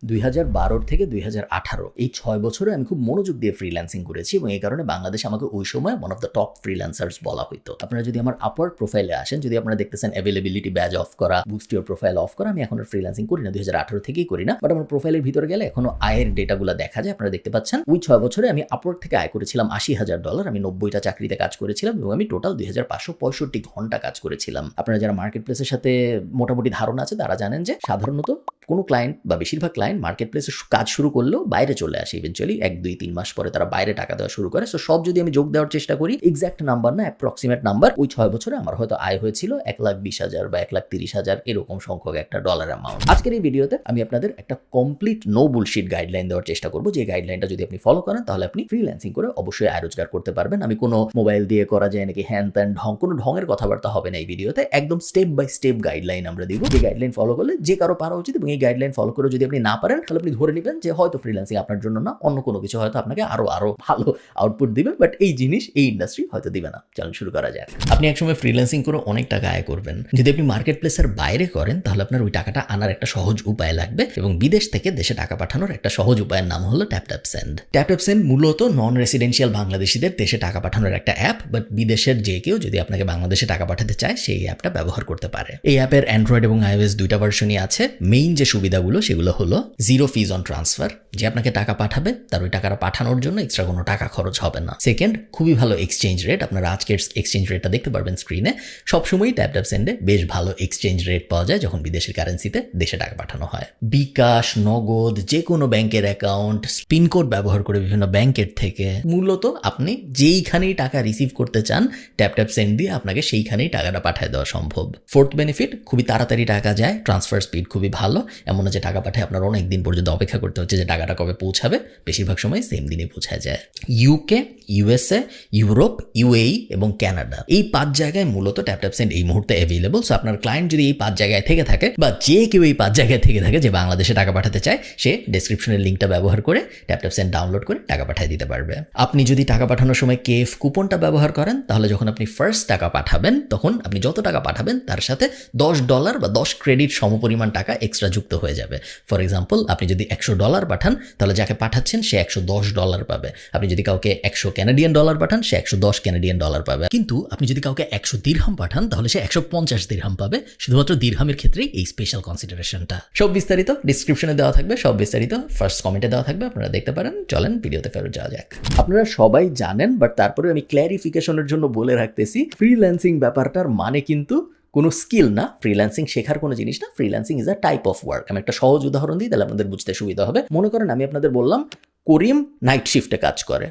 2012 থেকে 2018 এই 6 বছরে আমি খুব মনোযোগ দিয়ে ফ্রিল্যান্সিং করেছি এবং এই কারণে বাংলাদেশে আমাকে ওই সময় one of the top freelancers বলা হতো। আপনারা যদি আমার আপওয়ার্ক প্রোফাইলে আসেন, যদি আপনারা দেখতেছেন অ্যাভেলেবিলিটি ব্যাজ অফ করা, বুস্ট ইওর প্রোফাইল অফ করা, আমি এখন আর ফ্রিল্যান্সিং করি না, 2018 থেকেই করি না। বাট আমার প্রোফাইলের ভিতরে গেলে এখনো আয়ের ডেটাগুলো দেখা যায়, আপনারা দেখতে পাচ্ছেন। ওই 6 বছরে আমি আপওয়ার্ক থেকে আয় করেছিলাম $80,000, আমি 90টা চাকরিতে কাজ করেছিলাম এবং আমি টোটাল 2565 ঘন্টা কাজ করেছিলাম। আপনারা যারা মার্কেট প্লেসের সাথে মোটামুটি ধারণা আছে তারা জানেন যে সাধারণত কোনো ক্লায়েন্ট বা বেশিরভাগ ক্লায়েন্ট মার্কেট প্লেসে কাজ শুরু করলেও বাইরে চলে আসে ইভেনচুয়ালি 1-2-3 মাস পরে তারা বাইরে টাকা দেওয়া শুরু করে। সো সব যদি আমি যোগ দেওয়ার চেষ্টা করি, এক্সাক্ট নাম্বার না, অ্যাপ্রক্সিমেট নাম্বার, ওই 6 বছরে আমার হয়তো আয় হয়েছিল 1,20,000 বা 1,30,000 এরকম সংখ্যক একটা ডলার অ্যামাউন্ট। আজকের এই ভিডিওতে আমি আপনাদের একটা কমপ্লিট নো বুলশিট গাইডলাইন দেওয়ার চেষ্টা করবো, যে গাইডলাইনটা যদি আপনি ফলো করেন তাহলে আপনি ফ্রিল্যান্সিং করে অবশ্যই আয় রোজগার করতে পারবেন। আমি কোনো মোবাইল দিয়ে করা যায় নাকি হ্যান ত্যান কোনো ঢঙের কথাবার্তা হবে না এই ভিডিওতে। একদম স্টেপ বাই স্টেপ গাইডলাইন আমরা দিব, যে গাইডলাইন ফলো করলে যে কারো পারা উচিত এবং এই গাইডলাইন ফলো করে যদি আপনি না পারেন তাহলে আপনি ধরে নেবেন যে হয়তো ফ্রিল্যান্সিং আপনার জন্য না, অন্য কোনো কিছু হয়তো আপনাকে আরো ভালো আউটপুট দিবে, বাট এই জিনিস এই ইন্ডাস্ট্রি হয়তো দিবে না। চলুন শুরু করা যাক। আপনি একসময় ফ্রিল্যান্সিং করে অনেক টাকা আয় করবেন। যদি আপনি মার্কেট প্লেসের বাইরে করেন তাহলে আপনার ওই টাকাটা আনার একটা সহজ উপায় লাগবে এবং বিদেশ থেকে দেশে টাকা পাঠানোর একটা সহজ উপায়ের নাম হলো TapTapSend। TapTapSend মূলত নন রেসিডেন্সিয়াল বাংলাদেশিদের দেশে টাকা পাঠানোর একটা অ্যাপ, বাট বিদেশের যে কেউ যদি আপনাকে বাংলাদেশে টাকা পাঠাতে চায় সেই অ্যাপটা ব্যবহার করতে পারে। এই অ্যাপের অ্যান্ড্রয়েড এবং iOS দুইটা ভার্সনই আছে। মেইন যে সুবিধাগুলো সেগুলো হলো জিরো ফিজ অন ট্রান্সফার, যে আপনাকে টাকা পাঠাবে তার ওই টাকাটা পাঠানোর জন্য এক্সট্রা কোনো টাকা খরচ হবে না। সেকেন্ড, খুবই ভালো এক্সচেঞ্জ রেট, আপনারা আজকের এক্সচেঞ্জ রেটটা দেখতে পারবেন স্ক্রিনে। সবসময়ই TapTapSend-এ বেশ ভালো এক্সচেঞ্জ রেট পাওয়া যায় যখন বিদেশের কারেন্সিতে দেশে টাকা পাঠানো হয়। বিকাশ, নগদ, যে কোনো ব্যাংকের অ্যাকাউন্ট, পিনকোড ব্যবহার করে বিভিন্ন ব্যাংকের থেকে মূলত আপনি যেইখানেই টাকা রিসিভ করতে চান TapTapSend দিয়ে আপনাকে সেইখানেই টাকাটা পাঠিয়ে দেওয়া সম্ভব। ফোর্থ বেনিফিট, খুবই তাড়াতাড়ি টাকা যায়, ট্রান্সফার স্পিড খুবই ভালো। এমন যে টাকা পাঠায় আপনার অনেক দিন পর্যন্ত অপেক্ষা করতে হচ্ছে যে টাকাটা কবে পৌঁছাবে, বেশিরভাগ সময় সেম দিনে পৌঁছায় যায়। ইউকে, USA, ইউরোপ, UAE এবং কানাডা, এই 5 জায়গায় মূলত TapTapSend এই মুহূর্তে অ্যাভেলেবল। সো আপনার ক্লায়েন্ট যদি এই 5 জায়গায় থেকে থাকে বা যে কেউ এই 5 জায়গায় থেকে থাকে যে বাংলাদেশে টাকা পাঠাতে চায়, সে ডেসক্রিপশনের লিঙ্কটা ব্যবহার করে TapTapSend ডাউনলোড করে টাকা পাঠিয়ে দিতে পারবে। আপনি যদি টাকা পাঠানোর সময় KF কুপনটা ব্যবহার করেন তাহলে যখন আপনি ফার্স্ট টাকা পাঠাবেন তখন আপনি যত টাকা পাঠাবেন তার সাথে $10 বা 10 ক্রেডিট সমপরিমাণ টাকা এক্সট্রা যুক্ত হয়ে যাবে। ফর এক্সাম্পল, আপনি যদি $100 পাঠান তাহলে যাকে পাঠাচ্ছেন সে $110 পাবে। আপনি যদি কাউকে $100 কানাডিয়ান পাঠান সে $110 কানাডিয়ান পাবে। কিন্তু আপনি যদি কাউকে 100 দিরহাম পাঠান তাহলে সে 150 দিরহাম পাবে। শুধুমাত্র দিরহামের ক্ষেত্রেই এই স্পেশাল কনসিডারেশনটা। সব বিস্তারিত ডিসক্রিপশনে দেওয়া থাকবে, সব বিস্তারিত ফার্স্ট কমেন্টে দেওয়া থাকবে, আপনারা দেখতে পারেন। চলেন ভিডিওতে ফেরত যাওয়া যাক। আপনারা সবাই জানেন, বাট তারপরে আমি ক্ল্যারিফিকেশনের জন্য বলে রাখতেছি, ফ্রিল্যান্সিং ব্যাপারটার মানে কিন্তু কোনো স্কিল না, ফ্রিল্যান্সিং শেখার কোনো জিনিস না। Freelancing is a type of work. আমি একটা সহজ উদাহরণ দিই, তাহলে আপনাদের বুঝতে সুবিধা হবে। মনে করেন আমি আপনাদের বললাম করিম নাইট শিফটে কাজ করে।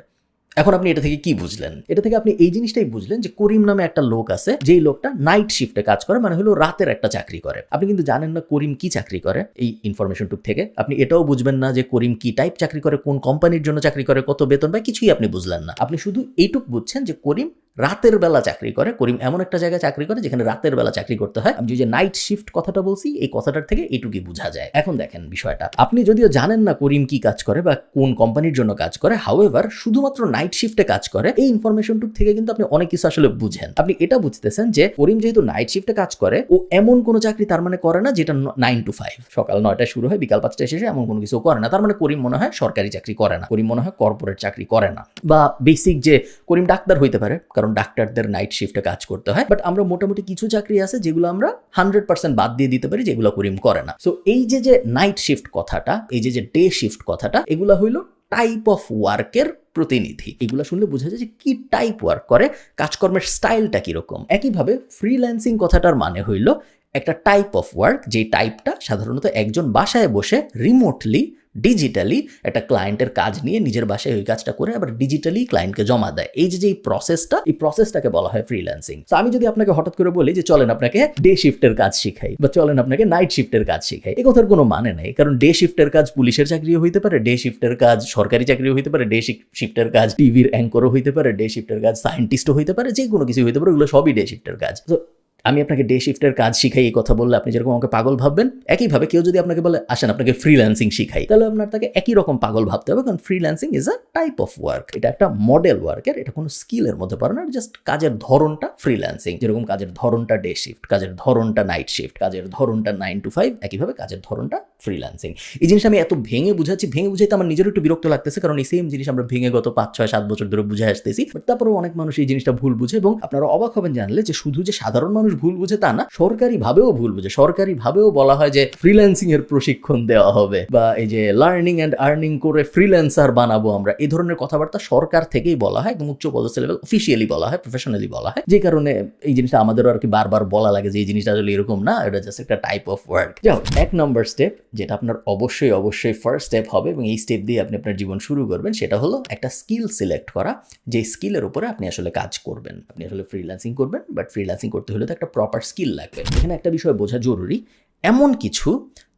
এখন আপনি এটা থেকে কি বুঝলেন? এটা থেকে আপনি এই জিনিসটাই বুঝলেন যে করিম নামে একটা লোক আছে, যেই লোকটা নাইট শিফটে কাজ করে, মানে হলো রাতের একটা চাকরি করে। আপনি কিন্তু জানেন না করিম কি চাকরি করে। এই ইনফরমেশনটুক থেকে আপনি এটাও বুঝবেন না যে করিম কি টাইপ চাকরি করে, কোন কোম্পানির জন্য চাকরি করে, কত বেতন পায়, কিছুই আপনি বুঝলেন না। আপনি শুধু এইটুক বুঝছেন যে করিম রাতের বেলা চাকরি করে, করিম এমন একটা জায়গায় চাকরি করে যেখানে রাতের বেলা চাকরি করতে হয়। আমি যে নাইট শিফট কথাটা বলছি, এই কথাটার থেকে এইটুকুই বোঝা যায়। এখন দেখেন বিষয়টা, আপনি যদিও জানেন না করিম কি কাজ করে বা কোন কোম্পানির জন্য কাজ করে, হাউএভার শুধুমাত্র নাইট শিফটে কাজ করে, এই ইনফরমেশনটুক থেকে কিন্তু আপনি অনেক কিছু আসলে বুঝেন। আপনি এটা বুঝতেছেন যে করিম যেহেতু নাইট শিফটে কাজ করে, ও এমন কোনো চাকরি তার মানে করে না যেটা 9 to 5, সকাল 9টায় শুরু হয় বিকাল 5টায় শেষে, এমন কোনো কিছু করে না। তার মানে করিম মনে হয় সরকারি চাকরি করে না, করিম মনে হয় কর্পোরেট চাকরি করে না। বা বেসিক যে করিম ডাক্তার হইতে পারে, কারণ ডাক্তারদের নাইট শিফটে কাজ করতে হয়। বাট আমরা মোটামুটি কিছু চাকরি আছে যেগুলো আমরা 100% বাদ দিয়ে দিতে পারি, যেগুলো করিম করে না। সো এই যে নাইট শিফট কথাটা, এই যে ডে শিফট কথাটা, এগুলো হইলো টাইপ অফ ওয়ার্কের প্রতিনিধি। এগুলো শুনলে বোঝা যায় যে কি টাইপ ওয়ার্ক করে, কাজকর্মের স্টাইলটা কিরকম। একইভাবে ফ্রিল্যান্সিং কথাটার মানে হইল একটা টাইপ অফ ওয়ার্ক, যে টাইপটা সাধারণত একজন বাসায় বসে রিমোটলি ডিজিটালি একটা ক্লায়েন্টের কাজ নিয়ে নিজের বাসায় ওই কাজটা করে আবার ডিজিটালি ক্লায়েন্টকে জমা দেয়। এই যে এই প্রসেসটা, এই প্রসেসটাকে বলা হয় ফ্রিল্যান্সিং। তো আমি যদি আপনাকে হঠাৎ করে বলি যে চলেন আপনাকে ডে শিফটের কাজ শিখাই বা চলেন আপনাকে নাইট শিফটের কাজ শিখাই, এই কথার কোনো মানে নেই। কারণ ডে শিফটের কাজ পুলিশের চাকরিও হইতে পারে, ডে শিফটের কাজ সরকারি চাকরিও হইতে পারে, ডে শিফটের কাজ টিভির অ্যাঙ্করও হইতে পারে, ডে শিফটের কাজ সায়েন্টিস্টও হইতে পারে, যে কোনো কিছু হইতে পারে, ওগুলো সবই ডে শিফটের কাজ। তো আমি আপনাকে ডে শিফটের কাজ শিখাই এই কথা বললে আপনি যেরকম আমাকে পাগল ভাববেন, একইভাবে কেউ যদি আপনাকে বলে আসেন আপনাকে ফ্রিল্যান্সিং শিখাই, তাহলে আপনার তাকে একই রকম পাগল ভাবতে হবে, কারণ freelancing is a type of work. এটা একটা মডেল ওয়ার্কের, এটা কোনো স্কিলের মধ্যে পড়ে না, জাস্ট কাজের ধরনটা ফ্রিল্যান্সিং। যেরকম কাজের ধরনটা ডে শিফট, কাজের ধরনটা নাইট শিফট, কাজের ধরনটা 9 to 5, একইভাবে কাজের ধরনটা ফ্রিল্যান্সিং। এই জিনিসটা আমি এত ভেঙে বুঝাইতে আমার নিজেরও একটু বিরক্ত লাগতেছে, কারণ এই সেম জিনিস আমরা ভেঙে গত 5-6-7 বছর ধরে বুঝে আসতেছি, বাট তারপরেও অনেক মানুষ এই জিনিসটা ভুল বুঝে। এবং আপনারা অবাক হবেন জানলে যে শুধু যে সাধারণ মানুষ ভুল বুঝে তা না, সরকারিভাবেও ভুল বুঝে। সরকারিভাবেও বলা হয় যে ফ্রিল্যান্সিং এর প্রশিক্ষণ দেওয়া হবে, বা এই যে লার্নিং অ্যান্ড আর্নিং করে ফ্রিল্যান্সার বানাবো আমরা, এই ধরনের কথাবার্তা সরকার থেকেই বলা হয়, একদম উচ্চ পদস্থ লেভেল অফিসিয়ালি বলা হয়, প্রফেশনালি বলা হয়, যে কারণে এই জিনিসটা আমাদেরও আর কি বারবার বলা লাগে যে এই জিনিসটা আসলে এরকম না, এটা জাস্ট একটা টাইপ অফ ওয়ার্ক। যাও, 1 নম্বর স্টেপ যেটা আপনার অবশ্যই ফার্স্ট স্টেপ হবে, এবং এই স্টেপ দিয়ে আপনি আপনার জীবন শুরু করবেন, সেটা হলো একটা স্কিল সিলেক্ট করা, যে স্কিলের উপরে আপনি আসলে কাজ করবেন। আপনি আসলে ফ্রিল্যান্সিং করবেন, বাট ফ্রিল্যান্সিং করতে হলে তো একটা প্রপার স্কিল লাগবে। এখানে একটা বিষয় বোঝা জরুরি, এমন কিছু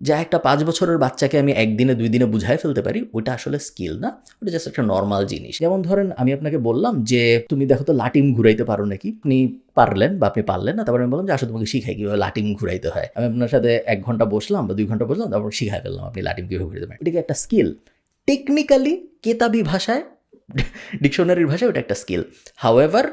যা একটা 5 বছরের বাচ্চাকে আমি 1 দিনে 2 দিনে বুঝাই ফেলতে পারি, ওটা আসলে স্কিল না, ওটা জাস্ট একটা নর্মাল জিনিস। যেমন ধরেন আমি আপনাকে বললাম যে তুমি দেখো তো লাটিম ঘুরাইতে পারো নাকি, আপনি পারলেন বা আপনি পারলেন না, তারপরে আমি বললাম যে আসলে তোমাকে শিখাই কীভাবে লাটিম ঘুরাইতে হয়। আমি আপনার সাথে 1 ঘন্টা বসলাম বা 2 ঘন্টা বসলাম, তারপর শিখাই ফেললাম আপনি লাটিম কীভাবে ঘুরাইতে পারেন। এটাকে একটা স্কিল। টেকনিক্যালি কেতাবি ভাষায়, ডিকশনারির ভাষায় ওটা একটা স্কিল। হাউএভার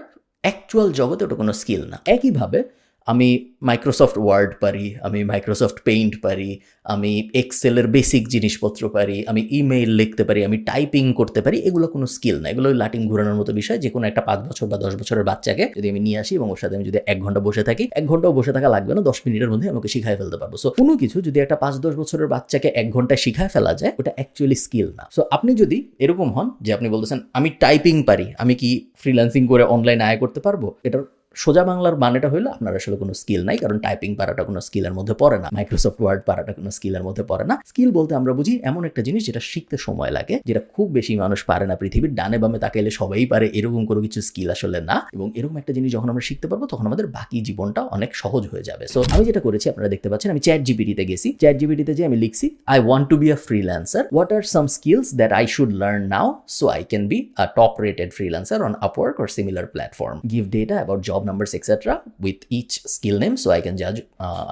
অ্যাকচুয়াল জগতে ওটা কোনো স্কিল না। একইভাবে আমি মাইক্রোসফট ওয়ার্ড পারি, আমি মাইক্রোসফট পেইন্ট পারি, আমি এক্সেলের বেসিক জিনিসপত্র পারি, আমি ইমেইল লিখতে পারি, আমি টাইপিং করতে পারি, এগুলো কোনো স্কিল না, এগুলো লাটিম ঘোরানোর মতো বিষয়। যে কোনো একটা 5 বছর বা 10 বছরের বাচ্চাকে যদি আমি নিয়ে আসি এবং ওর সাথে আমি যদি 1 ঘন্টা বসে থাকি, 1 ঘন্টাও বসে থাকা লাগবে না, 10 মিনিটের মধ্যে আমাকে শিখাই ফেলতে পারবো। সো কোনো কিছু যদি একটা 5-10 বছরের বাচ্চাকে 1 ঘন্টায় শিখায় ফেলা যায়, ওটা অ্যাকচুয়ালি স্কিল না। সো আপনি যদি এরকম হন যে আপনি বলতেছেন আমি টাইপিং পারি, আমি কি ফ্রিল্যান্সিং করে অনলাইনে আয় করতে পারবো, এটার সোজা বাংলার মানেটা হলো আপনার আসলে কোনো স্কিল নাই, কারণ টাইপিং পারাটা কোনো স্কিলের মধ্যে পড়ে না, মাইক্রোসফট ওয়ার্ড পারাটা কোনো স্কিলের মধ্যে পড়ে না। স্কিল বলতে আমরা বুঝি এমন একটা জিনিস যেটা শিখতে সময় লাগে, যেটা খুব বেশি মানুষ পারে না। পৃথিবীর ডানে বামে তাকাইলে সবাই পারে, এরকম কোনো কিছু স্কিল আসলে না। এবং এরকম একটা জিনিস যখন আমরা শিখতে পারবো, তখন আমাদের বাকি জীবনটা অনেক সহজ হয়ে যাবে। সো আমি যেটা করেছি আপনারা দেখতে পাচ্ছেন, আমি চ্যাট জিপিটিতে গেছি, চ্যাট জিপিটিতে যে আমি লিখছি I want to be a freelancer, what are some skills that I should learn now so I can be a top rated freelancer on Upwork or similar platform, give data about job numbers etcetera with each skill name so I can judge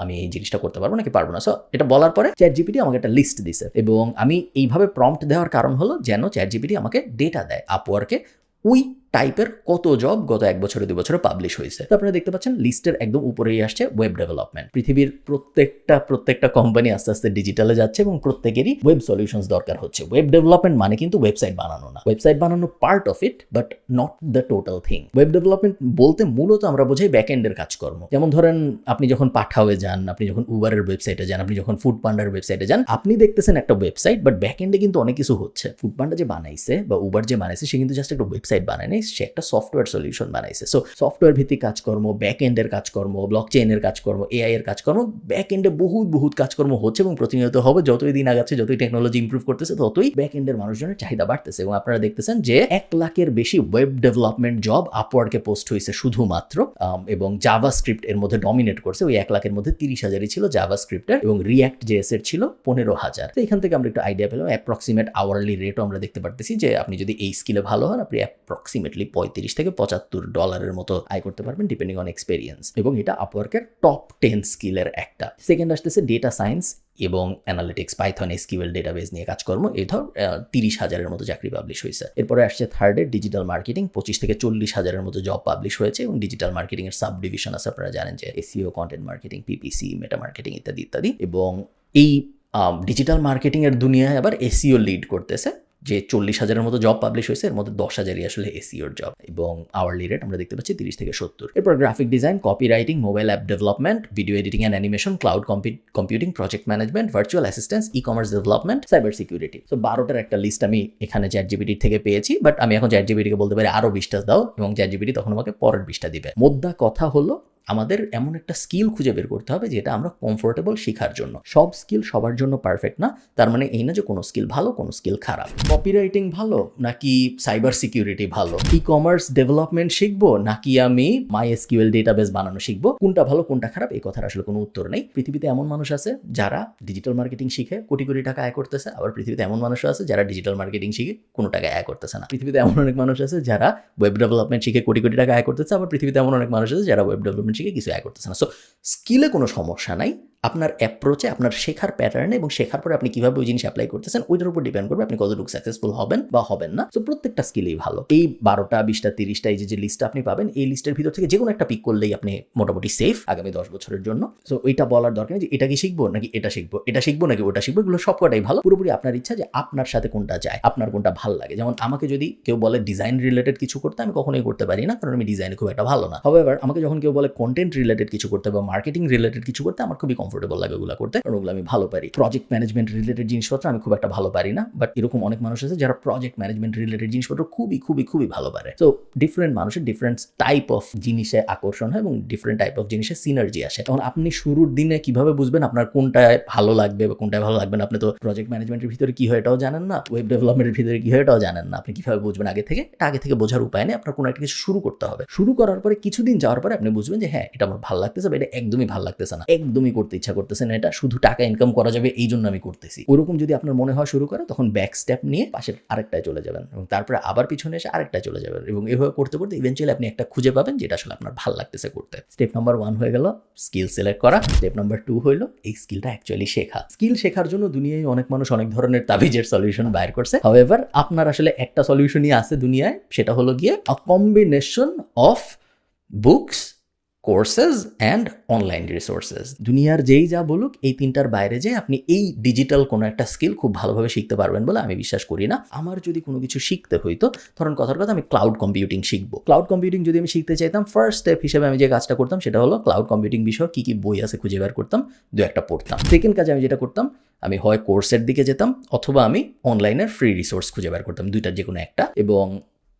আমি এই জিনিসটা করতে পারবো নাকি পারবো না। So এটা বলার পরে চ্যাট জিপিটি আমাকে একটা লিস্ট দিছে, এবং আমি এইভাবে প্রম্পট দেওয়ার কারণ হলো যেন চ্যাট জিপিটি আমাকে ডেটা দেয় আপওয়ার্কে ওই টাইপের কত জব গত 1 বছরে 2 বছরে পাবলিশ হয়েছে। তো আপনারা দেখতে পাচ্ছেন লিস্টের একদম উপরেই আসছে ওয়েব ডেভেলপমেন্ট। পৃথিবীর প্রত্যেকটা কোম্পানি আস্তে আস্তে ডিজিটালে যাচ্ছে এবং প্রত্যেকেরই ওয়েব সলিউশনস দরকার হচ্ছে। ওয়েব ডেভেলপমেন্ট মানে কিন্তু ওয়েবসাইট বানানো না, ওয়েবসাইট বানানো part of it but not the total thing. Web development বলতে মূলত আমরা বোঝাই ব্যাকএন্ডের কাজকর্ম। যেমন ধরেন আপনি যখন পাঠাওয়ে যান, আপনি যখন উবারের ওয়েবসাইটে যান, আপনি যখন ফুড পান্ডার ওয়েবসাইটে যান, আপনি দেখতেছেন একটা ওয়েবসাইট, বাট ব্যাকএন্ডে কিন্তু অনেক কিছু হচ্ছে। ফুড পান্ডা যে বানাইছে বা উবার যে বানাইছে, সে কিন্তু জাস্ট একটা ওয়েবসাইট বানায়নি, সে একটা সফটওয়্যার সলিউশন বানাইছে। সো সফটওয়্যার ভিত্তিক কাজকর্ম, ব্যাক এন্ডের কাজকর্ম, ব্লকচেইনের কাজকর্ম, এআই এর কাজকর্ম, ব্যাক এন্ডে বহুত কাজকর্ম হচ্ছে এবং প্রতিনিয়ত হবে। যতই দিন আগাচ্ছে, যতই টেকনোলজি ইমপ্রুভ করতেছে, ততই ব্যাক এন্ডের মানুষজনের চাহিদা বাড়তেছে। এবং আপনারা দেখতেছেন যে 1 লাখের বেশি ওয়েব ডেভেলপমেন্ট জব আপওয়ার্কে পোস্ট হয়েছে শুধুমাত্র, এবং জাভাস্ক্রিপ্ট এর মধ্যে ডমিনেট করছে। ওই 1 লাখের মধ্যে 30,000ই ছিল জাভাস্ক্রিপ্টের, এবং রিঅ্যাক্ট জেএস এর ছিল 15,000। তো এখান থেকে আমরা একটু আইডিয়া পেলাম। অ্যাপ্রক্সিমেট আওয়ারলি রেটও আমরা দেখতে পারতেছি যে আপনি যদি এই স্কিলে ভালো হন, আপনি অ্যাপ্রক্সিমেটলি $35 থেকে $75 মতো আয় করতে পারবেন ডিপেন্ডিং অন এক্সপেরিয়েন্স। এবং এটা আপওয়ার্কের টপ 10 স্কিলের একটা। সেকেন্ড আসতেছে ডেটা সায়েন্স এবং অ্যানালিটিক্স, পাইথন, এসকিউএল ডেটাবেস নিয়ে কাজকর্ম। এই ধর 30,000-এর মতো চাকরি পাবলিশ হয়েছে। এরপরে আসছে থার্ডে ডিজিটাল মার্কেটিং, 25 থেকে 40,000-এর মতো জব পাবলিশ হয়েছে। এবং ডিজিটাল মার্কেটিং এর সাব ডিভিশন আছে, আপনারা জানেন যে এসইও, কন্টেন্ট মার্কেটিং, পিপিসি, মেটা মার্কেটিং ইত্যাদি ইত্যাদি। এবং এই ডিজিটাল মার্কেটিং এর দুনিয়ায় আবার এসইও লিড করতেছে, যে 40,000-এর মতো জব পাবলিশ হয়েছে, এর মধ্যে 10,000-ই আসলে এসইওর জব। এবং আওয়ারলি রেট আমরা দেখতে পাচ্ছি 30 থেকে 70। এরপর graphic design, copy writing, mobile app development, video editing and animation, cloud computing, project management, virtual assistance, e commerce development, cyber security. তো 12টার একটা লিস্ট আমি এখানে চ্যাট জিপিটি থেকে পেয়েছি, বাট আমি এখন চ্যাট জিপিটিকে বলতে পারি আরো 20টা দাও, এবং চ্যাট জিপিটি তখন আমাকে পরের 20টা দিবে। মোদ্দা কথা হলো আমাদের এমন একটা স্কিল খুঁজে বের করতে হবে যেটা আমরা কমফোর্টেবল শেখার জন্য। সব স্কিল সবার জন্য পারফেক্ট না, তার মানে এই না যে কোনো স্কিল ভালো, কোনো স্কিল খারাপ। কপিরাইটিং ভালো নাকি সাইবার সিকিউরিটি ভালো, ই কমার্স ডেভেলপমেন্ট শিখবো নাকি আমি মাইএসকিউএল ডেটাবেস বানানো শিখবো, কোনটা ভালো কোনটা খারাপ, এই কথার আসলে কোনো উত্তর নেই। পৃথিবীতে এমন মানুষ আছে যারা ডিজিটাল মার্কেটিং শিখে কোটি কোটি টাকা আয় করতেছে, আবার পৃথিবীতে এমন মানুষ আছে যারা ডিজিটাল মার্কেটিং শিখে কোনো টাকা আয় করতেছে না। পৃথিবীতে এমন অনেক মানুষ আছে যারা ওয়েব ডেভেলপমেন্ট শিখে কোটি কোটি টাকা আয় করতেছে, আবার পৃথিবীতে এমন অনেক মানুষ আছে যারা ওয়েব ডেভেলপমেন্ট ম্যানেজমেন্ট শিখে কিছু আয় করতেছে না। সো স্কিলে কোনো সমস্যা নাই, আপনার অ্যাপ্রোচে, আপনার শেখার প্যাটার্নে এবং শেখার পরে আপনি কিভাবে ওই জিনিস অ্যাপ্লাই করতেছেন ওইটার উপর ডিপেন্ড করবে আপনি কতটুকু সাকসেসফুল হবেন বা হবেন না। তো প্রত্যেকটা স্কিলই ভালো। এই 12টা 20টা 30টা এই যে লিস্টটা আপনি পাবেন, এই লিস্টের ভিতর থেকে যে কোনো একটা পিক করলেই আপনি মোটামুটি সেফ আগামী 10 বছরের জন্য। সো ওইটা বলার দরকার নেই যে এটা কি শিখবো নাকি এটা শিখবো, এটা শিখবো নাকি ওটা শিখবো, এগুলো সবকটাই ভালো। পুরোপুরি আপনার ইচ্ছা যে আপনার সাথে কোনটা যায়, আপনার কোনটা ভালো লাগে। যেমন আমাকে যদি কেউ বলে ডিজাইন রিলেটেড কিছু করতে, আমি কখনোই করতে পারি না, কারণ আমি ডিজাইনে খুব একটা ভালো না। হাউএভার আমাকে যখন কেউ বলে কন্টেন্ট রিলেটেড কিছু করতে বা মার্কেটিং রিলেটেড কিছু করতে, আমার খুবই কমফোর্টেবল লাগে ওগুলো করতে, কারণ ওগুলো আমি ভালো পারি। প্রজেক্ট ম্যানেজমেন্ট রিলেটেড জিনিসপত্র আমি খুব একটা ভালো পারি না, বাট এরকম অনেক মানুষ আছে যারা প্রজেক্ট ম্যানেজমেন্ট রিলেটেড জিনিসপত্র খুবই খুবই খুবই ভালো পারে। তো ডিফারেন্ট মানুষের ডিফারেন্ট টাইপ অফ জিনিসে আকর্ষণ হয় এবং ডিফারেন্ট টাইপ অফ জিনিসে সিনার্জি আসে। তখন আপনি শুরুর দিনে কিভাবে বুঝবেন আপনার কোনটায় ভালো লাগবে বা কোনটায় ভালো লাগবে না? আপনি তো প্রজেক্ট ম্যানেজমেন্টের ভিতরে কি হয় এটাও জানেন না, ওয়েব ডেভেলপমেন্টের ভিতরে কি হয় এটাও জানেন না। আপনি কিভাবে বুঝবেন আগে থেকে? এটা আগে থেকে বোঝার উপায় নেই। আপনার কোনো একটা কিছু শুরু করতে হবে। শুরু করার পরে কিছুদিন যাওয়ার পরে আপনি বুঝবেন যে হ্যাঁ, এটা আমার ভালো লাগতেছে বা এটা একদমই ভালো লাগতেছে না, একদমই করতে ইচ্ছা করতেছে না, এটা শুধু টাকা ইনকাম করা যাবে এই জন্য আমি করতেছি। ওরকম যদি আপনার মনে হয় শুরু করে, তখন ব্যাক স্টেপ নিয়ে পাশের আরেকটায় চলে যাবেন এবং তারপরে আবার পিছনে এসে আরেকটায় চলে যাবেন এবং এভাবে করতে করতে ইভেনচুয়ালি আপনি একটা খুঁজে পাবেন যেটা আসলে আপনার ভালো লাগতেছে করতে। স্টেপ নাম্বার 1 হয়ে গেল স্কিল সিলেক্ট করা। স্টেপ নাম্বার 2 হইলো এই স্কিলটা অ্যাকচুয়ালি শেখা। স্কিল শেখার জন্য দুনিয়ায় অনেক মানুষ অনেক ধরনের তাবিজের সলিউশন বাইর করছে। হাউএভার আপনার আসলে একটা সলিউশনই আছে দুনিয়ায়, সেটা হলো গিয়ে আ combination of books, courses and online resources. দুনিয়ার যেই যা বলুক, এই তিনটার বাইরে যে আপনি এই ডিজিটাল কোনো একটা স্কিল খুব ভালোভাবে শিখতে পারবেন বলে আমি বিশ্বাস করি না। আমার যদি কোনো কিছু শিখতে হইতো, ধরুন কথার কথা আমি ক্লাউড কম্পিউটিং শিখবো। ক্লাউড কম্পিউটিং যদি আমি শিখতে চাইতাম, ফার্স্ট স্টেপ হিসেবে আমি যে কাজটা করতাম সেটা হলো ক্লাউড কম্পিউটিং বিষয়ে কী কী বই আছে খুঁজে বের করতাম, দু একটা পড়তাম। সেকেন্ড কাজে আমি যেটা করতাম, আমি হয় কোর্সের দিকে যেতাম অথবা আমি অনলাইনের ফ্রি রিসোর্স খুঁজে বের করতাম, দুইটার যে কোনো একটা, এবং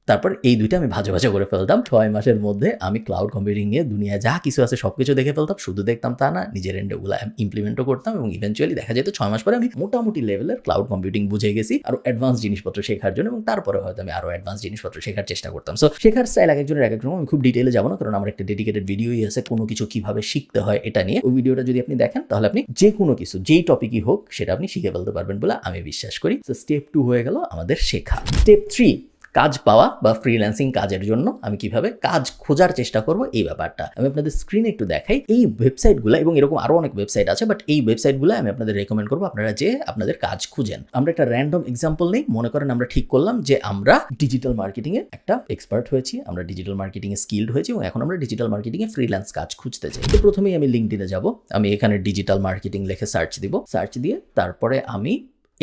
তারপর এই দুইটা আমি ভাজা ভাজা করে ফেলতাম। 6 মাসের মধ্যে আমি ক্লাউড কম্পিউটিং নিয়ে দুনিয়া যা কিছু আছে সবকিছু দেখে ফেলতাম। শুধু দেখতাম তা না, নিজের এন্ডে ওগুলো ইমপ্লিমেন্টও করতাম এবং ইভেনচুয়ালি দেখা যেত 6 মাস পরে আমি মোটামুটি লেভেলের ক্লাউড কম্পিউটিং বুঝে গেছি আরো অ্যাডভান্স জিনিসপত্র শেখার জন্য, এবং তারপরে হয়তো আমি আরো অ্যাডভান্স জিনিসপত্র শেখার চেষ্টা করতাম। সো শেখার স্টাইল এক একজনের এক এক রকম, আমি খুব ডিটেইলে যাবো না, কারণ আমার একটা ডেডিকেটেড ভিডিওই আছে কোনো কিছু কিভাবে শিখতে হয় এটা নিয়ে। ওই ভিডিওটা যদি আপনি দেখেন তাহলে আপনি যে কোনো কিছু, যেই টপিকই হোক সেটা আপনি শিখে ফেলতে পারবেন বলে আমি বিশ্বাস করি। সো স্টেপ 2 হয়ে গেল আমাদের শেখা। স্টেপ 3 কাজ পাওয়া বা ফ্রিল্যান্সিং কাজের জন্য আমি কিভাবে কাজ খোঁজার চেষ্টা করব, এই ব্যাপারটা আমি আপনাদের স্ক্রিনে একটু দেখাই। এই ওয়েবসাইটগুলো এবং এরকম আরো অনেক ওয়েবসাইট আছে, বাট এই ওয়েবসাইটগুলো আমি আপনাদের রেকমেন্ড করবো আপনারা যে আপনাদের কাজ খুঁজেন। আমরা একটা র্যান্ডম এক্সাম্পল নেই। মনে করেন আমরা ঠিক করলাম যে আমরা ডিজিটাল মার্কেটিং এ একটা এক্সপার্ট হয়েছি, আমরা ডিজিটাল মার্কেটিং এ স্কিলড হয়েছি এবং এখন আমরা ডিজিটাল মার্কেটিং এ ফ্রিল্যান্স কাজ খুঁজতে চাই। তো প্রথমেই আমি লিঙ্কডইনে যাব, আমি এখানে ডিজিটাল মার্কেটিং লিখে সার্চ দিব, সার্চ দিয়ে তারপরে আমি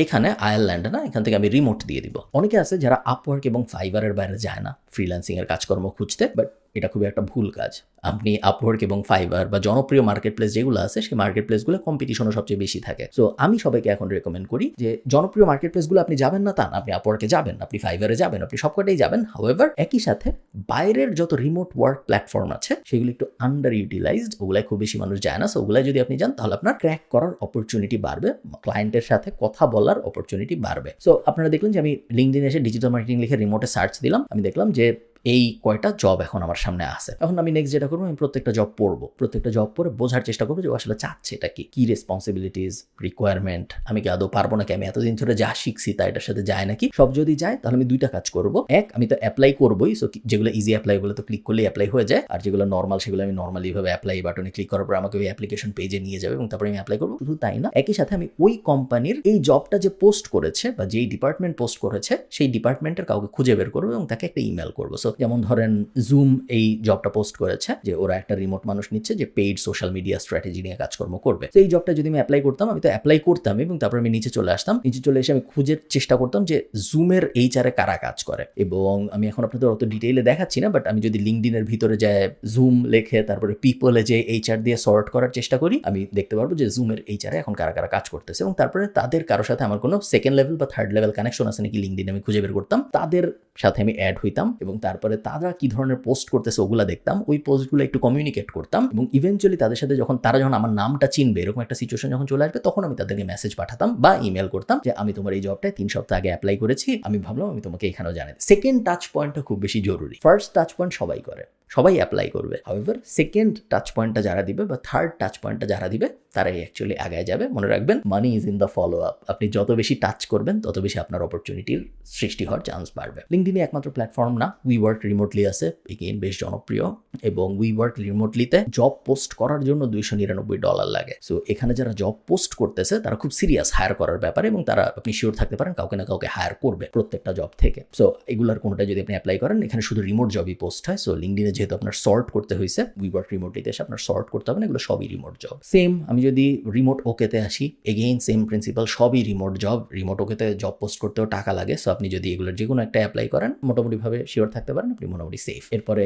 এখানে আয়ারল্যান্ড না, এখান থেকে আমি রিমোট দিয়ে দিব। অনেকে আছে যারা আপওয়ার্ক এবং ফাইবারের বাইরে যায় না ফ্রিল্যান্সিং এর কাজকর্ম খুঁজতে, বাট এটা খুবই একটা ভুল কাজ। আপনি আপওয়ার্ক এবং ফাইবার বা জনপ্রিয় মার্কেট প্লেস যেগুলো আছে, সেই মার্কেট প্লেসগুলো কম্পিটিশনও সবচেয়ে বেশি থাকে। সো আমি সবাইকে এখন রেকমেন্ড করি যে জনপ্রিয় মার্কেট প্লেসগুলো আপনি যাবেন না তা না, আপনি আপওয়ার্কে যাবেন, আপনি ফাইবারে যাবেন, আপনি সবকটাই যাবেন। হাউএভার একই সাথে বাইরের যত রিমোট ওয়ার্ক প্ল্যাটফর্ম আছে সেগুলো একটু আন্ডার ইউটিলাইজড, ওগুলাই খুব বেশি মানুষ যায় না। সো ওগুলাই যদি আপনি যান তাহলে আপনার ক্র্যাক করার অপরচুনিটি বাড়বে, ক্লায়েন্টের সাথে কথা বলার অপরচুনিটি বাড়বে। সো আপনারা দেখলেন যে আমি লিঙ্কডইনে এসে ডিজিটাল মার্কেটিং লিখে রিমোটে সার্চ দিলাম, আমি দেখলাম যে এই কয়টা জব এখন আমার সামনে আছে। এখন আমি নেক্সট যেটা করবো, আমি প্রত্যেকটা জব পড়বো, প্রত্যেকটা জব পড়ে বোঝার চেষ্টা করবো যে ও আসলে চাচ্ছে এটা কি রেসপন্সিবিলিটিস, রিকোয়ারমেন্ট, আমি কি আদৌ পারবো নাকি, আমি এতদিন ধরে যা শিখছি তা এটার সাথে যায় নাকি। সব যদি যায় তাহলে আমি দুইটা কাজ করবো। এক, আমি তো অ্যাপ্লাই করবোই, সো যেগুলো ইজি অ্যাপ্লাই বলে তো ক্লিক করলেই অ্যাপ্লাই হয়ে যায়, আর যেগুলো নর্মাল সেগুলো আমি নর্মালি ভাবে অ্যাপ্লাই বাটনে ক্লিক করার পর আমাকে ওই অ্যাপ্লিকেশন পেজে নিয়ে যাবে এবং তারপরে আমি অ্যাপ্লাই করবো। শুধু তাই না, একই সাথে আমি ওই কোম্পানির এই জবটা যে পোস্ট করেছে বা যেই ডিপার্টমেন্ট পোস্ট করেছে সেই ডিপার্টমেন্টের কাউকে খুঁজে বের করবো এবং তাকে একটা ইমেল করবো। সো যেমন ধরেন জুম এই জবটা পোস্ট করেছে যে ওরা একটা রিমোট মানুষ নিচ্ছে যে পেইড সোশ্যাল মিডিয়া স্ট্র্যাটেজি নিয়ে কাজকর্ম করবে। তো এই জবটা যদি আমি অ্যাপ্লাই করতাম, আমি তো অ্যাপ্লাই করতাম এবং তারপর আমি নিচে চলে আসতাম, নিচে চলে এসে আমি খুঁজে চেষ্টা করতাম যে জুমের এইচআরে কারা কাজ করে। এবং আমি এখন আপনাদের অত ডিটেইলে দেখাচ্ছি না, বাট আমি যদি লিঙ্কডইনের ভিতরে যায় জুম লেখে তারপরে পিপলে যে এইচআর দিয়ে সর্ট করার চেষ্টা করি, আমি দেখতে পারবো যে জুমের এইচআরে এখন কারা কারা কাজ করতেছে এবং তারপরে তাদের কারোর সাথে আমার কোনো সেকেন্ড লেভেল বা থার্ড লেভেল কানেকশন আছে নাকি লিঙ্কডইনে আমি খুঁজে বের করতাম, তাদের সাথে আমি অ্যাড হইতাম এবং তারপরে তারা কি ধরনের পোস্ট করতেছে ওগুলা দেখতাম, ওই পোস্টগুলো একটু কমিউনিকেট করতাম এবং ইভেনচুয়ালি তাদের সাথে তারা যখন আমার নামটা চিনবে, এরকম একটা সিচুয়েশন যখন চলে আসবে, তখন আমি তাদেরকে মেসেজ পাঠাতাম বা ইমেল করতাম যে আমি তোমার এই জবটায় 3 সপ্তাহ আগে অ্যাপ্লাই করেছি, আমি ভাবলাম আমি তোমাকে এখানেও জানাই। সেকেন্ড টাচ পয়েন্টটা খুব বেশি জরুরি। ফার্স্ট টাচ পয়েন্ট সবাই করে, সবাই অ্যাপ্লাই করবে। হাউএভার সেকেন্ড টাচ পয়েন্টটা যারা দিবে বা থার্ড টাচ পয়েন্টটা যারা দিবে তারাই অ্যাকচুয়ালি আগায় যাবে। মনে রাখবেন, money is in the follow up. আপনি যত বেশি টাচ করবেন তত বেশি আপনার অপরচুনিটির সৃষ্টি হওয়ার চান্স বাড়বে। লিঙ্কডইনে একমাত্র প্ল্যাটফর্ম না, উই ওয়ার্ক রিমোটলি আছে, এগেইন বেশ জনপ্রিয়। এবং উই ওয়ার্ক রিমোটলিতে জব পোস্ট করার জন্য $299 লাগে। সো এখানে যারা জব পোস্ট করতেছে তারা খুব সিরিয়াস হায়ার করার ব্যাপারে, এবং তারা আপনি শিওর থাকতে পারেন কাউকে না কাউকে হায়ার করবে প্রত্যেকটা জব থেকে। সো এগুলার কোনোটা যদি আপনি অ্যাপ্লাই করেন, এখানে শুধু রিমোট জবই পোস্ট হয়। সো লিঙ্কডইনে যেহেতু আপনার সর্ট করতে হয়েছে, উই ওয়ার্ক রিমোটলিতে এসে আপনার সর্ট করতে হবে না, এগুলো সবই রিমোট জব। সেম আমি যদি রিমোট ওকেতে আসি, এগেইন সেম প্রিন্সিপাল, সবই রিমোট জব। রিমোট ওকেতে জব পোস্ট করতেও টাকা লাগে। সো আপনি যদি এগুলোর যে কোনো একটা অ্যাপ্লাই করেন, মোটামুটিভাবে শিওর থাকতে পারেন আপনি মোটামুটি সেফ। এরপরে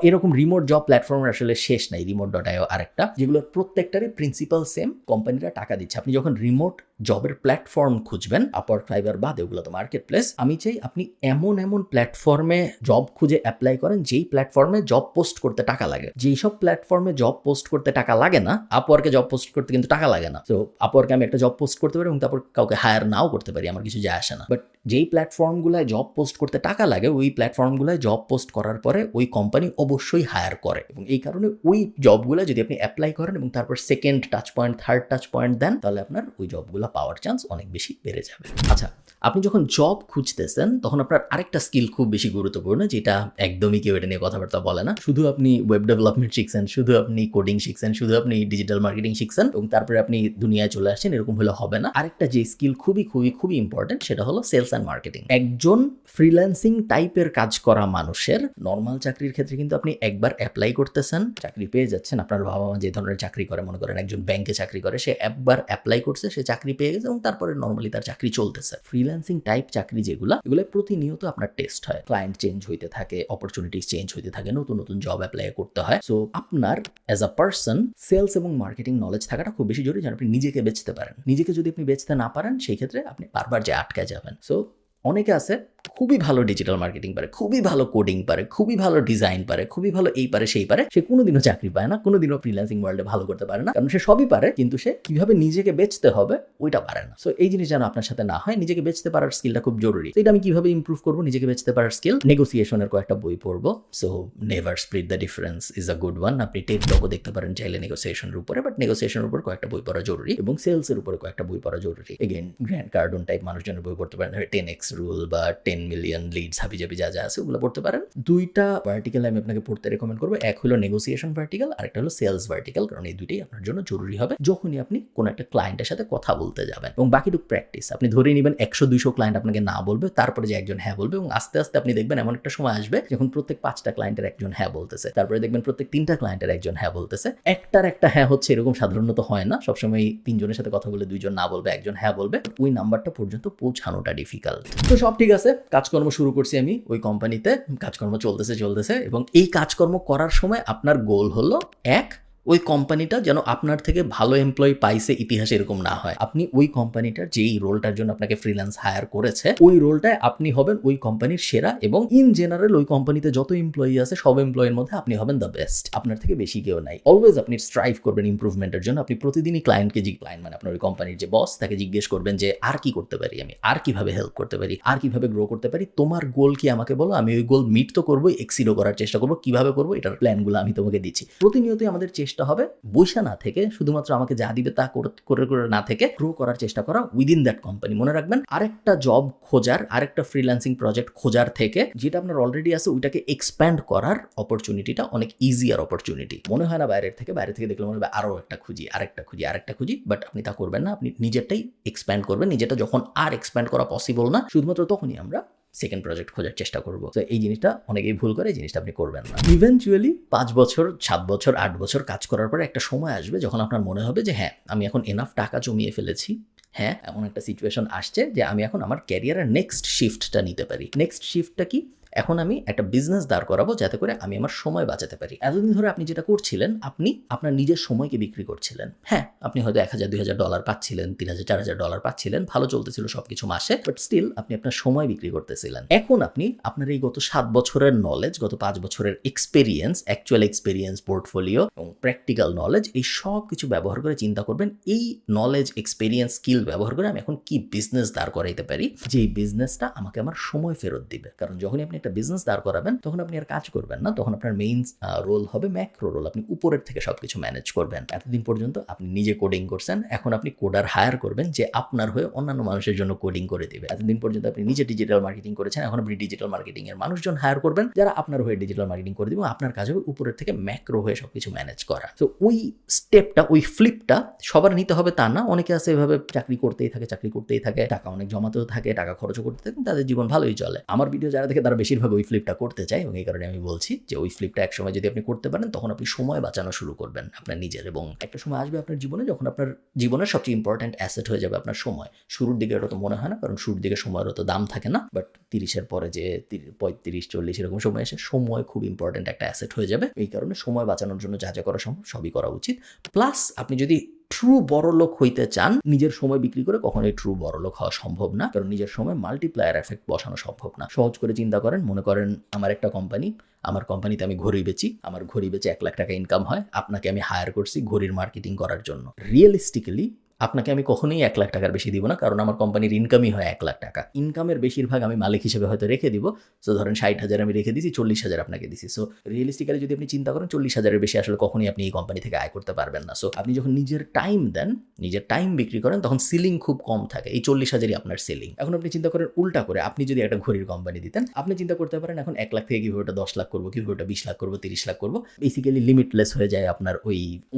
এরকম রিমোট জব প্ল্যাটফর্মের আসলে শেষ নাই, remote.io আরেকটা, যেগুলোর প্রত্যেকটারই প্রিন্সিপাল সেম, কোম্পানিরা টাকা দিচ্ছে। আপনি যখন রিমোট জবের প্ল্যাটফর্ম খুঁজবেন, আপওয়ার্ক, ফাইবার বাদে, ওগুলো তো মার্কেট প্লেস, আমি চাই আপনি এমন এমন প্ল্যাটফর্মে জব খুঁজে অ্যাপ্লাই করেন যেই প্ল্যাটফর্মে জব পোস্ট করতে টাকা লাগে। যেই সব প্ল্যাটফর্মে জব পোস্ট করতে টাকা লাগে না, আপওয়ার্কে জব পোস্ট করতে কিন্তু টাকা লাগে না। তো আপওয়ার্কে আমি একটা জব পোস্ট করতে পারি এবং তারপর কাউকে হায়ার নাও করতে পারি, আমার কিছু যায় আসে না। বাট যেই প্ল্যাটফর্মগুলোয় জব পোস্ট করতে টাকা লাগে, ওই প্ল্যাটফর্মগুলোয় জব পোস্ট করার পরে ওই কোম্পানি অবশ্যই হায়ার করে, এবং এই কারণে ওই জবগুলো যদি আপনি অ্যাপ্লাই করেন এবং তারপর second touch point, third touch point then, তাহলে আপনার ওই জবগুলো পাওয়ার চান্স অনেক বেশি বেড়ে যাবে। আচ্ছা, আপনি যখন জব খুঁজতেছেন তখন আপনার আরেকটা স্কিল খুব বেশি গুরুত্বপূর্ণ, যেটা একদমই কেউ এটা নিয়ে কথাবার্তা বলে না। শুধু আপনি ওয়েব ডেভেলপমেন্ট শিখছেন, শুধু আপনি কোডিং শিখছেন, শুধু আপনি ডিজিটাল মার্কেটিং শিখছেন এবং তারপরে আপনি দুনিয়ায় চলে আসছেন, এরকম হলে হবে না। আরেকটা যে স্কিল খুবই খুবই খুবই ইম্পর্টেন্ট, সেটা হলো সেলস অ্যান্ড মার্কেটিং। একজন ফ্রিল্যান্সিং টাইপের কাজ করা মানুষের, নর্মাল চাকরির ক্ষেত্রে কিন্তু আপনি একবার অ্যাপ্লাই করতেছেন, চাকরি পেয়ে যাচ্ছেন। আপনার বাবা মা যে ধরনের চাকরি করে, মনে করেন একজন ব্যাংকে চাকরি করে, সে একবার অ্যাপ্লাই করছে, সে চাকরি পেয়ে গেছে এবং তারপরে নর্মালি তার চাকরি চলতেছে। ফ্রিল্যান্সিং টাইপ চাকরি যেগুলো, এগুলো প্রতিনিয়ত আপনার টেস্ট হয়, ক্লায়েন্ট চেঞ্জ হইতে থাকে, অপরচুনিটিস চেঞ্জ হইতে থাকে, নতুন নতুন জব অ্যাপ্লাই করতে হয়। সো আপনার অ্যাজ আ পার্সন সেলস এবং মার্কেটিং নলেজ থাকাটা খুব বেশি জরুরি, যেন আপনি নিজেকে বেচতে পারেন। নিজেকে যদি আপনি বেচতে না পারেন, সেই ক্ষেত্রে আপনি বারবার যে আটকে যাবেন। সো অনেকে আছে খুবই ভালো ডিজিটাল মার্কেটিং পারে, খুবই ভালো কোডিং পারে, খুবই ভালো ডিজাইন পারে, খুবই ভালো এই পারে সেই পারে, সে কোনোদিনও চাকরি পায় না, কোনোদিনও ফ্রিল্যান্সিং ওয়ার্ল্ডে ভালো করতে পারে না, কারণ সে সবই পারে কিন্তু সে কিভাবে নিজেকে বেচতে হবে ওইটা পারে না। সো এই জিনিস যেন আপনার সাথে না হয়, নিজেকে বেচতে পারার স্কিলটা খুব জরুরি। তো এটা আমি কিভাবে ইমপ্রুভ করবো নিজেকে বেচতে পারার স্কিল? নেগোসিয়েশনের কয়েকটা বই পড়বো। So never split the difference is a good one. আপনি টেড টকও দেখতে পারেন চাইলে নেগোসিয়েশনের উপরে, বাট নেগোসিয়েশনের উপর কয়েকটা বই পড়া জরুরি, এবং সেলসের উপরে কয়েকটা বই পড়া জরুরি। এগেইন গ্র্যান্ড কার্ডন টাইপ মানুষজনের বই পড়তে পারেন, 10x রুল বা 10 মিলিয়ন লিডস হাবিজাবি যা যা আছে ওগুলো পড়তে পারেন। দুইটা ভার্টিক্যাল আমি আপনাকে পড়তে রেকমেন্ড করবো, এক হলো নেগোসিয়েশন ভার্টিক্যাল, আর একটা হলো সেলস ভার্টিক্যাল, কারণ এই দুইটাই আপনার জন্য জরুরি হবে যখনই আপনি কোনো একটা ক্লায়েন্টের সাথে কথা বলতে যাবেন। এবং বাকিটুকু প্র্যাকটিস। আপনি ধরে নেবেন 100-200 ক্লায়েন্ট আপনাকে না বলবে, তারপরে যে একজন হ্যাঁ বলবে, এবং আস্তে আস্তে আপনি দেখবেন এমন একটা সময় আসবে যখন প্রত্যেক 5টা ক্লায়েন্টের একজন হ্যাঁ বলতেছে, তারপরে দেখবেন প্রত্যেক 3টা ক্লায়েন্টের একজন হ্যাঁ বলতেছে। একটার একটা হ্যাঁ হচ্ছে এরকম সাধারণত হয় না, সবসময় 3 জনের সাথে কথা বলে 2 জন না বলবে, একজন হ্যাঁ বলবে। ওই নাম্বারটা পর্যন্ত পৌঁছানোটা ডিফিকাল্ট। তো সব ঠিক আছে, কাজকর্ম শুরু করছি আমি ওই কোম্পানিতে, কাজকর্ম চলতেছে এবং এই কাজকর্ম করার সময় আপনার গোল হলো, এক, ওই কোম্পানিটা যেন আপনার থেকে ভালো এমপ্লয়ি পাইছে ইতিহাসে এরকম না হয়। আপনি ওই কোম্পানিটার যেই রোলটার জন্য আপনাকে ফ্রিল্যান্স হায়ার করেছে, ওই রোলটায় আপনি হবেন ওই কোম্পানির সেরা, এবং ইন জেনারেল ওই কোম্পানিতে যত এমপ্লয়ি আছে সব এমপ্লয়ির মধ্যে আপনি হবেন দ্য বেস্ট। আপনার থেকে বেশি কেউ নাই। অলওয়েজ আপনি স্ট্রাইভ করবেন ইমপ্রুভমেন্টের জন্য। আপনি প্রতিদিনই ক্লায়েন্টকে ক্লায়েন্ট মানে আপনার ওই কোম্পানির যে বস, তাকে জিজ্ঞেস করবেন যে আর কি করতে পারি আমি, আর কিভাবে হেল্প করতে পারি, আর কিভাবে গ্রো করতে পারি, তোমার গোল কি আমাকে বলো, আমি ওই গোল মিট তো করবো, এক্সিডও করার চেষ্টা করবো, কিভাবে করবো এটার প্ল্যানগুলো আমি তোমাকে দিচ্ছি। প্রতিনিয়তই আমাদের চেষ্টা হবে বৈশা না থেকে, শুধুমাত্র আমাকে যা দিবে তা করে না থেকে গ্রো করার চেষ্টা করা উইদিন দ্যাট কোম্পানি। মনে রাখবেন, আরেকটা জব খোঁজার, আরেকটা ফ্রিল্যান্সিং প্রজেক্ট খোঁজার থেকে যেটা আপনার অলরেডি আছে ওইটাকে এক্সপ্যান্ড করার অপরচুনিটিটা অনেক ইজিয়ার অপরচুনিটি। মনে হয় না বাইরে থেকে দেখলে মনে হবে আরো আরেকটা খুঁজি, বাট আপনি তা করবেন না। আপনি নিজেরটাই এক্সপ্যান্ড করবেন। নিজেটা যখন আর এক্সপ্যান্ড করা পসিবল না, শুধুমাত্র তখনই আমরা সেকেন্ড প্রজেক্ট খোঁজার চেষ্টা করবো। তো এই জিনিসটা অনেকেই ভুল করে, এই জিনিসটা আপনি করবেন না। ইভেনচুয়ালি 5 বছর, 7 বছর, 8 বছর কাজ করার পরে একটা সময় আসবে যখন আপনার মনে হবে যে হ্যাঁ, আমি এখন এনাফ টাকা জমিয়ে ফেলেছি, হ্যাঁ এমন একটা সিচুয়েশন আসছে যে আমি এখন আমার ক্যারিয়ারের নেক্সট শিফটটা নিতে পারি। নেক্সট শিফটটা কি? এখন আমি একটা বিজনেস দাঁড় করাবো যাতে করে আমি আমার সময় বাঁচাতে পারি। এতদিন ধরে আপনি যেটা করছিলেন, আপনি আপনার নিজের সময়কে বিক্রি করছিলেন। হ্যাঁ, আপনি হয়তো $1000-2000 পাচ্ছিলেন, $3000-4000 পাচ্ছিলেন, ভালো চলতেছিল সবকিছু মাসে, বাট স্টিল আপনি আপনার সময় বিক্রি করতেছিলেন। এখন আপনি আপনার এই গত 7 বছরের নলেজ, গত 5 বছরের এক্সপেরিয়েন্স, অ্যাকচুয়াল এক্সপেরিয়েন্স, পোর্টফোলিও এবং প্র্যাকটিক্যাল নলেজ, এই সব কিছু ব্যবহার করে চিন্তা করবেন, এই নলেজ, এক্সপেরিয়েন্স, স্কিল ব্যবহার করে আমি এখন কি বিজনেস দাঁড় করাইতে পারি, যে বিজনেসটা আমাকে আমার সময় ফেরত দিবে। কারণ যখনই আপনি একটা বিজনেস দাঁড় করাবেন তখন আপনি আর কাজ করবেন না, তখন আপনার মেইন রোল হবে ম্যাক্রো রোল। আপনি উপরের থেকে সবকিছু ম্যানেজ করবেন। এতদিন পর্যন্ত আপনি নিজে কোডিং করছেন, এখন আপনি কোডার হায়ার করবেন যে আপনার হয়ে অন্যান্য মানুষের জন্য কোডিং করে দিবে। এতদিন পর্যন্ত আপনি নিজে ডিজিটাল মার্কেটিং করেছেন, এখন আপনি ডিজিটাল মার্কেটিং এর মানুষজন হায়ার করবেন যারা আপনার হয়ে ডিজিটাল মার্কেটিং করে দিবে। আপনার কাজ হবে উপরের থেকে ম্যাক্রো হয়ে সবকিছু ম্যানেজ করা। তো ওই স্টেপটা, ওই ফ্লিপটা সবার নিতে হবে তা না। অনেকে আছে এভাবে চাকরি করতেই থাকে, টাকা অনেক জমাতেও থাকে, টাকা খরচও করতে থাকে, তাদের জীবন ভালোই চলে। আমার ভিডিও যারা দেখে তারা বেশিরভাগ ওই ফ্লিপটা করতে চায়, এবং এই কারণে আমি বলছি যে ওই ফ্লিপটা একসময় যদি আপনি করতে পারেন তখন আপনি সময় বাঁচানো শুরু করবেন আপনার নিজের, এবং একটা সময় আসবে আপনার জীবনে যখন আপনার জীবনের সবচেয়ে ইম্পর্টেন্ট অ্যাসেট হয়ে যাবে আপনার সময়। শুরুর দিকে এটা তো মনে হয় না, কারণ শুরুর দিকে সময়ের অত দাম থাকে না, বাট 30-এর পরে যে 35-40 এরকম সময় এসে সময় খুব ইম্পর্টেন্ট একটা অ্যাসেট হয়ে যাবে। এই কারণে সময় বাঁচানোর জন্য যা যা করা সম্ভব সবই করা উচিত। প্লাস আপনি যদি ট্রু বড়লোক হইতে চান, নিজের সময় বিক্রি করে কখনোই ট্রু বড়লোক হওয়া সম্ভব না, কারণ নিজের সময় মাল্টিপ্লায়ার এফেক্ট বসানো সম্ভব না। সহজ করে চিন্তা করেন, মনে করেন আমার একটা কোম্পানি, আমার কোম্পানিতে আমি ঘড়ি বেচি, আমার ঘড়ি বেচে 1 লাখ টাকা ইনকাম হয়, আপনাকে আমি হায়ার করছি ঘড়ির মার্কেটিং করার জন্য। রিয়েলিস্টিক্যালি আপনাকে আমি কখনোই 1 লাখ টাকার বেশি দিব না, কারণ আমার কোম্পানির ইনকামই হয় 1 লাখ টাকা। ইনকামের বেশিরভাগ আমি মালিক হিসেবে হয়তো রেখে দিব। সো ধরেন 60,000 আমি রেখে দিছি, 40,000 আপনাকে দিছি। সো রিয়েলিস্টিক্যালি যদি আপনি চিন্তা করেন 40,000-এর বেশি আসলে কখনোই আপনি এই কোম্পানি থেকে আয় করতে পারবেন না। সো আপনি যখন নিজের টাইম দেন, নিজের টাইম বিক্রি করেন, তখন সিলিং খুব কম থাকে। এই 40,000-ই আপনার সিলিং। এখন আপনি চিন্তা করেন উল্টা করে, আপনি যদি একটা ঘড়ির কোম্পানি দিতেন, আপনি চিন্তা করতে পারেন এখন 1 লাখ থেকে কীভাবে ওটা 10 লাখ করবো, কীভাবে ওটা 20 লাখ করবো, 30 লাখ করবো। বেসিক্যালি লিমিটলেস হয়ে যায় আপনার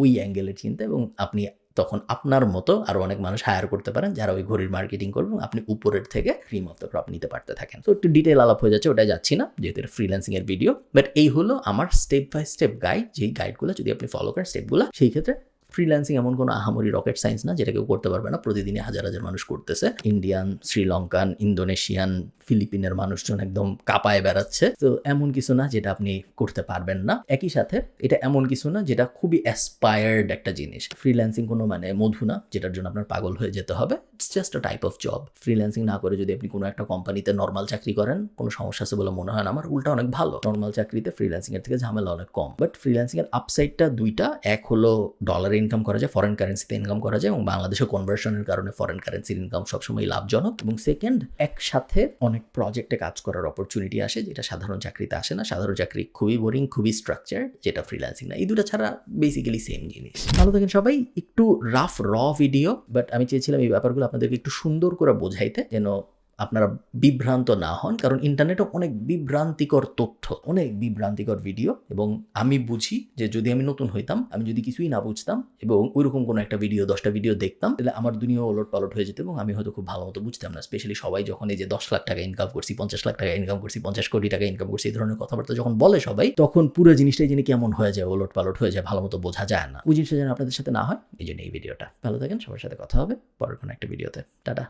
ওই অ্যাঙ্গেলের চিন্তা, এবং আপনি তখন আপনার মতো আরও অনেক মানুষ হায়ার করতে পারেন যারা ওই ঘড়ির মার্কেটিং করবে, এবং আপনি উপরের থেকে ক্রিম অফ দ্য ক্রপ নিতে পারতে থাকেন। তো একটু ডিটেল আলাপ হয়ে যাচ্ছে, ওটাই যাচ্ছি না যেহেতু এটা ফ্রিল্যান্সিংয়ের ভিডিও। বাট এই হলো আমার স্টেপ বাই স্টেপ গাইড, যেই গাইডগুলো যদি আপনি ফলো করেন স্টেপগুলো, সেই ক্ষেত্রে ফ্রিল্যান্সিং এমন কোনো আহামরি রকেট সায়েন্স না যেটা কেউ করতে পারবে না। প্রতিদিনই হাজার হাজার মানুষ করতেছে। ইন্ডিয়ান, শ্রীলঙ্কান, ইন্দোনেশিয়ান, ফিলিপিনের মানুষজন একদম কাঁপায় বেড়াচ্ছে। তো এমন কিছু না যেটা আপনি করতে পারবেন না। একই সাথে এটা এমন কিছু না যেটা খুবই অ্যাসপায়ার্ড একটা জিনিস। ফ্রিল্যান্সিং কোনো মানে মধু না যেটার জন্য আপনার পাগল হয়ে যেতে হবে। It's just a type of job. Freelancing না করে যদি আপনি কোনো একটা কোম্পানিতে নর্মাল চাকরি করেন, কোনো সমস্যা আছে বলে মনে হয় না আমার। উল্টা অনেক ভালো। নর্মাল চাকরিতে ফ্রিল্যান্সিং এর থেকে ঝামেলা অনেক কম। বাট ফ্রিল্যান্সিং এর আপসাইডটা দুইটা। এক হলো ডলারে ইনকাম করা যায়, ফরেন কারেন্সিতে ইনকাম করা যায়, এবং বাংলাদেশে কনভার্সনের কারণে ফরেন কারেন্সির ইনকাম সবসময় লাভজনক। এবং সেকেন্ড, একসাথে অনেক প্রজেক্টে কাজ করার অপরচুনিটি আসে, যেটা সাধারণ চাকরিতে আসে না। সাধারণ চাকরি খুবই বোরিং, খুবই স্ট্রাকচার, যেটা ফ্রিল্যান্সিং না। এই দুটো ছাড়া বেসিক্যালি সেম জিনিস। ভালো থাকেন সবাই। একটু রাফ ভিডিও, বাট আমি চেয়েছিলাম এই ব্যাপারগুলো আপনাদেরকে একটু সুন্দর করে বোঝাইতে, যেন আপনারা বিভ্রান্ত না হন, কারণ ইন্টারনেটে অনেক বিভ্রান্তিকর তথ্য, অনেক বিভ্রান্তিকর ভিডিও। এবং আমি বুঝি যে যদি আমি নতুন হইতাম, আমি যদি কিছুই না বুঝতাম এবং ওইরকম কোনো একটা ভিডিও 10টা ভিডিও দেখতাম, তাহলে আমার দুনিয়া ওলট পালট হয়ে যেত, এবং আমি হয়তো খুব ভালো মতো বুঝতাম না। স্পেশালি সবাই যখন এই যে 10 লাখ টাকা ইনকাম করছি, 50 লাখ টাকা ইনকাম করছি, 50 কোটি টাকা ইনকাম করছি, এই ধরনের কথাবার্তা যখন বলে সবাই, তখন পুরো জিনিসটাই যিনি কেমন হয়ে যায়, ওলট পালট হয়ে যায়, ভালো মতো বোঝা যায় না। ওই জিনিসটা যেন আপনাদের সাথে না হয়, এই জন্য এই ভিডিওটা। ভালো থাকেন, সবার সাথে কথা হবে পরের কোনো একটা ভিডিওতে। টাটা।